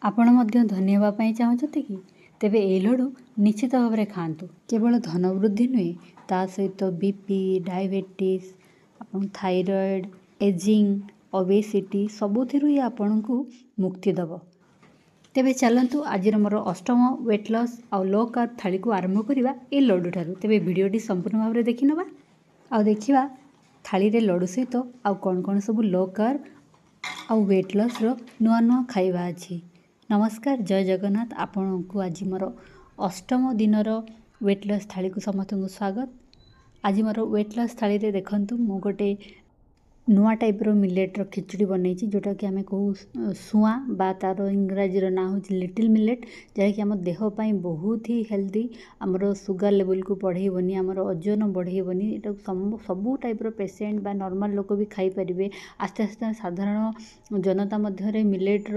ଆପଣ ମଧ୍ୟ ଧନୀ ହେବା ପାଇଁ ଚାହୁଁଛନ୍ତି କି? ତେବେ ଏହି ଲଡ଼ୁ ନିଶ୍ଚିତ ଭାବରେ ଖାଆନ୍ତୁ। କେବଳ ଧନ ବୃଦ୍ଧି ନୁହେଁ, ତା ସହିତ BP, diabetes, thyroid, ageing, obesity ସବୁଥିରୁ ହିଁ ଆପଣଙ୍କୁ ମୁକ୍ତି ଦେବ। ତେବେ ଚାଲନ୍ତୁ ଆଜିର ମୋର ଅଷ୍ଟମ ୱେଟ୍ ଲସ୍ ଆଉ ଲୋ କାର୍ବ ଥାଳିକୁ ଆରମ୍ଭ କରିବା ଏ ଲଡ଼ୁଠାରୁ। ତେବେ ଭିଡ଼ିଓଟି ସମ୍ପୂର୍ଣ୍ଣ ଭାବରେ ଦେଖିନେବା ଆଉ ଦେଖିବା ଥାଳିରେ ଲଡ଼ୁ ସହିତ ଆଉ କ'ଣ କ'ଣ ସବୁ ଲୋ କାର୍ବ ଆଉ ୱେଟ୍ ଲସ୍ର ନୂଆ ନୂଆ ଖାଇବା ଅଛି। ନମସ୍କାର, ଜୟ ଜଗନ୍ନାଥ। ଆପଣଙ୍କୁ ଆଜି ମୋର ଅଷ୍ଟମ ଦିନର ୱେଟ୍ ଲସ୍ ଥାଳିକୁ ସମସ୍ତଙ୍କୁ ସ୍ୱାଗତ। ଆଜି ମୋର ୱେଟ୍ ଲସ୍ ଥାଳିରେ ଦେଖନ୍ତୁ ମୁଁ ଗୋଟେ ନୂଆ ଟାଇପ୍ର ମିଲେଟ୍ର ଖିଚୁଡ଼ି ବନେଇଛି, ଯେଉଁଟାକି ଆମେ କହୁ ସୁଆଁ ବା ତା'ର ଇଂରାଜୀର ନାଁ ହେଉଛି ଲିଟିଲ୍ ମିଲେଟ୍, ଯାହାକି ଆମ ଦେହ ପାଇଁ ବହୁତ ହି ହେଲ୍ଦି। ଆମର ସୁଗାର ଲେବୁଲ୍କୁ ବଢ଼େଇବନି, ଆମର ଓଜନ ବଢ଼େଇବନି। ଏଟାକୁ ସବୁ ଟାଇପ୍ର ପେସେଣ୍ଟ ବା ନର୍ମାଲ୍ ଲୋକ ବି ଖାଇପାରିବେ। ଆସ୍ତେ ଆସ୍ତେ ସାଧାରଣ ଜନତା ମଧ୍ୟରେ ମିଲେଟ୍ର